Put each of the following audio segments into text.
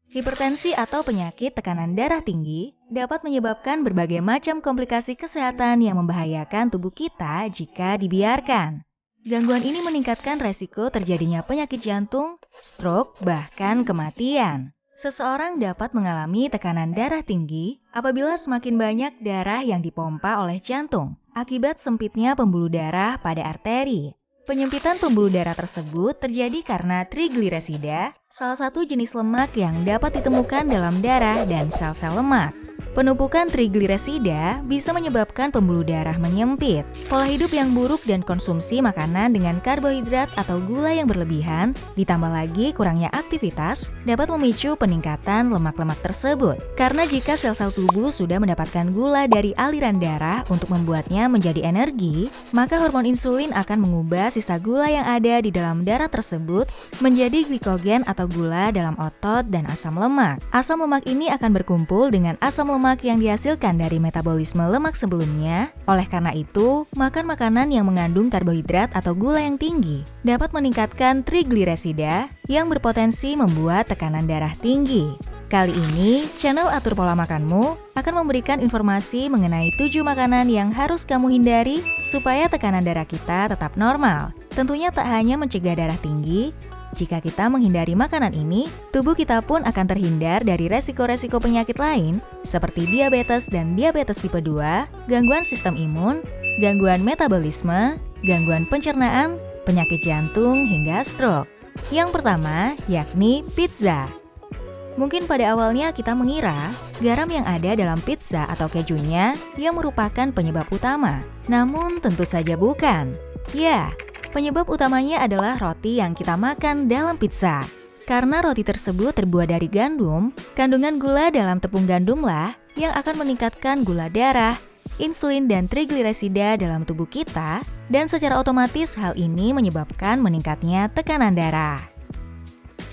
Hipertensi atau penyakit tekanan darah tinggi dapat menyebabkan berbagai macam komplikasi kesehatan yang membahayakan tubuh kita jika dibiarkan. Gangguan ini meningkatkan resiko terjadinya penyakit jantung, stroke, bahkan kematian. Seseorang dapat mengalami tekanan darah tinggi apabila semakin banyak darah yang dipompa oleh jantung akibat sempitnya pembuluh darah pada arteri. Penyempitan pembuluh darah tersebut terjadi karena trigliserida, salah satu jenis lemak yang dapat ditemukan dalam darah dan sel-sel lemak. Penumpukan trigliserida bisa menyebabkan pembuluh darah menyempit. Pola hidup yang buruk dan konsumsi makanan dengan karbohidrat atau gula yang berlebihan, ditambah lagi kurangnya aktivitas, dapat memicu peningkatan lemak-lemak tersebut. Karena jika sel-sel tubuh sudah mendapatkan gula dari aliran darah untuk membuatnya menjadi energi, maka hormon insulin akan mengubah sisa gula yang ada di dalam darah tersebut menjadi glikogen atau gula dalam otot dan asam lemak. Asam lemak ini akan berkumpul dengan asam lemak yang dihasilkan dari metabolisme lemak sebelumnya. Oleh karena itu, makan makanan yang mengandung karbohidrat atau gula yang tinggi dapat meningkatkan trigliserida yang berpotensi membuat tekanan darah tinggi. Kali ini, channel Atur Pola Makanmu akan memberikan informasi mengenai 7 makanan yang harus kamu hindari supaya tekanan darah kita tetap normal. Tentunya tak hanya mencegah darah tinggi. Jika kita menghindari makanan ini, tubuh kita pun akan terhindar dari resiko-resiko penyakit lain seperti diabetes dan diabetes tipe 2, gangguan sistem imun, gangguan metabolisme, gangguan pencernaan, penyakit jantung, hingga stroke. Yang pertama, yakni pizza. Mungkin pada awalnya kita mengira garam yang ada dalam pizza atau kejunya yang merupakan penyebab utama. Namun tentu saja bukan. Ya, penyebab utamanya adalah roti yang kita makan dalam pizza. Karena roti tersebut terbuat dari gandum, kandungan gula dalam tepung gandumlah yang akan meningkatkan gula darah, insulin dan trigliserida dalam tubuh kita, dan secara otomatis hal ini menyebabkan meningkatnya tekanan darah.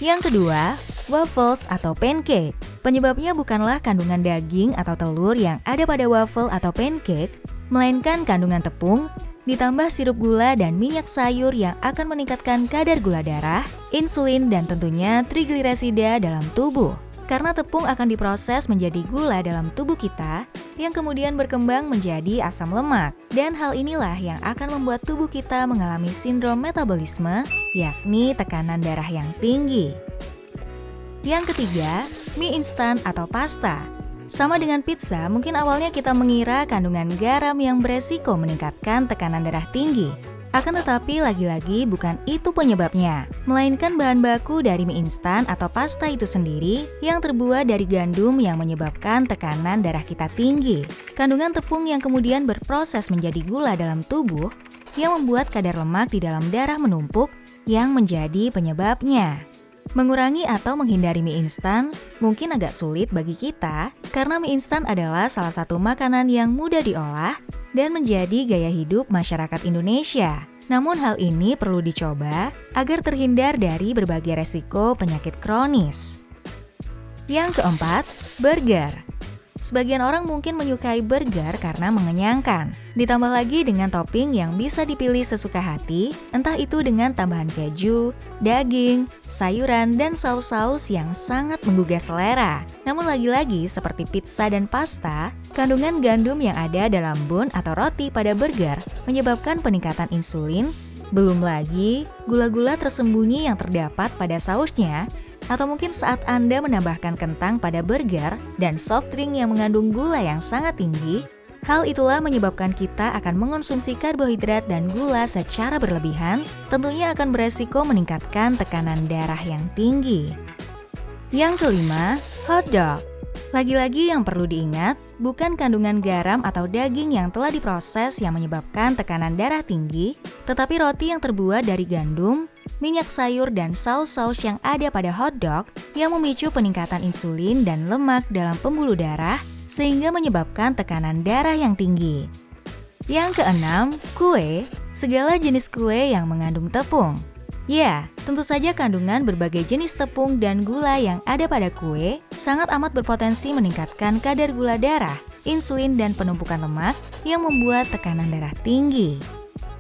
Yang kedua, waffles atau pancake. Penyebabnya bukanlah kandungan daging atau telur yang ada pada waffle atau pancake, melainkan kandungan tepung, ditambah sirup gula dan minyak sayur yang akan meningkatkan kadar gula darah, insulin, dan tentunya trigliserida dalam tubuh. Karena tepung akan diproses menjadi gula dalam tubuh kita, yang kemudian berkembang menjadi asam lemak. Dan hal inilah yang akan membuat tubuh kita mengalami sindrom metabolisme, yakni tekanan darah yang tinggi. Yang ketiga, mie instan atau pasta. Sama dengan pizza, mungkin awalnya kita mengira kandungan garam yang beresiko meningkatkan tekanan darah tinggi. Akan tetapi lagi-lagi bukan itu penyebabnya, melainkan bahan baku dari mie instan atau pasta itu sendiri yang terbuat dari gandum yang menyebabkan tekanan darah kita tinggi. Kandungan tepung yang kemudian berproses menjadi gula dalam tubuh yang membuat kadar lemak di dalam darah menumpuk yang menjadi penyebabnya. Mengurangi atau menghindari mie instan mungkin agak sulit bagi kita karena mie instan adalah salah satu makanan yang mudah diolah dan menjadi gaya hidup masyarakat Indonesia. Namun hal ini perlu dicoba agar terhindar dari berbagai resiko penyakit kronis. Yang keempat, burger. Sebagian orang mungkin menyukai burger karena mengenyangkan. Ditambah lagi dengan topping yang bisa dipilih sesuka hati, entah itu dengan tambahan keju, daging, sayuran, dan saus-saus yang sangat menggugah selera. Namun lagi-lagi seperti pizza dan pasta, kandungan gandum yang ada dalam bun atau roti pada burger menyebabkan peningkatan insulin, belum lagi gula-gula tersembunyi yang terdapat pada sausnya, atau mungkin saat Anda menambahkan kentang pada burger dan soft drink yang mengandung gula yang sangat tinggi, hal itulah menyebabkan kita akan mengonsumsi karbohidrat dan gula secara berlebihan, tentunya akan beresiko meningkatkan tekanan darah yang tinggi. Yang kelima, hot dog. Lagi-lagi yang perlu diingat, bukan kandungan garam atau daging yang telah diproses yang menyebabkan tekanan darah tinggi, tetapi roti yang terbuat dari gandum, minyak sayur, dan saus-saus yang ada pada hot dog yang memicu peningkatan insulin dan lemak dalam pembuluh darah sehingga menyebabkan tekanan darah yang tinggi. Yang keenam, kue, segala jenis kue yang mengandung tepung. Ya, tentu saja kandungan berbagai jenis tepung dan gula yang ada pada kue sangat amat berpotensi meningkatkan kadar gula darah, insulin, dan penumpukan lemak yang membuat tekanan darah tinggi.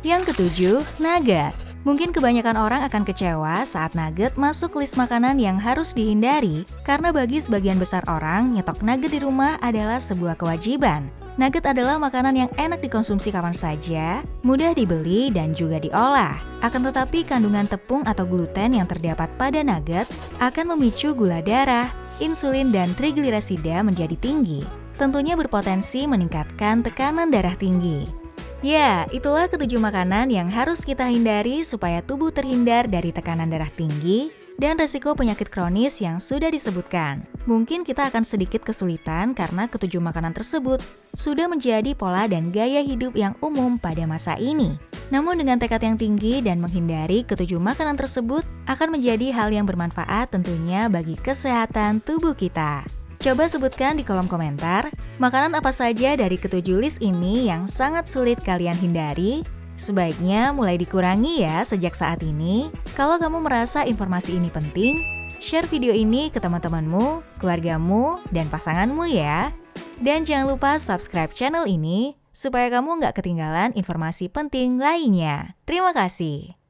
Yang ketujuh, nugget. Mungkin kebanyakan orang akan kecewa saat nugget masuk list makanan yang harus dihindari karena bagi sebagian besar orang, nyetok nugget di rumah adalah sebuah kewajiban. Nugget adalah makanan yang enak dikonsumsi kapan saja, mudah dibeli dan juga diolah. Akan tetapi kandungan tepung atau gluten yang terdapat pada nugget akan memicu gula darah, insulin dan trigliserida menjadi tinggi. Tentunya berpotensi meningkatkan tekanan darah tinggi. Ya, itulah ketujuh makanan yang harus kita hindari supaya tubuh terhindar dari tekanan darah tinggi dan resiko penyakit kronis yang sudah disebutkan. Mungkin kita akan sedikit kesulitan karena ketujuh makanan tersebut sudah menjadi pola dan gaya hidup yang umum pada masa ini. Namun dengan tekad yang tinggi dan menghindari ketujuh makanan tersebut akan menjadi hal yang bermanfaat tentunya bagi kesehatan tubuh kita. Coba sebutkan di kolom komentar, makanan apa saja dari ketujuh list ini yang sangat sulit kalian hindari? Sebaiknya mulai dikurangi ya sejak saat ini. Kalau kamu merasa informasi ini penting, share video ini ke teman-temanmu, keluargamu, dan pasanganmu ya. Dan jangan lupa subscribe channel ini, supaya kamu nggak ketinggalan informasi penting lainnya. Terima kasih.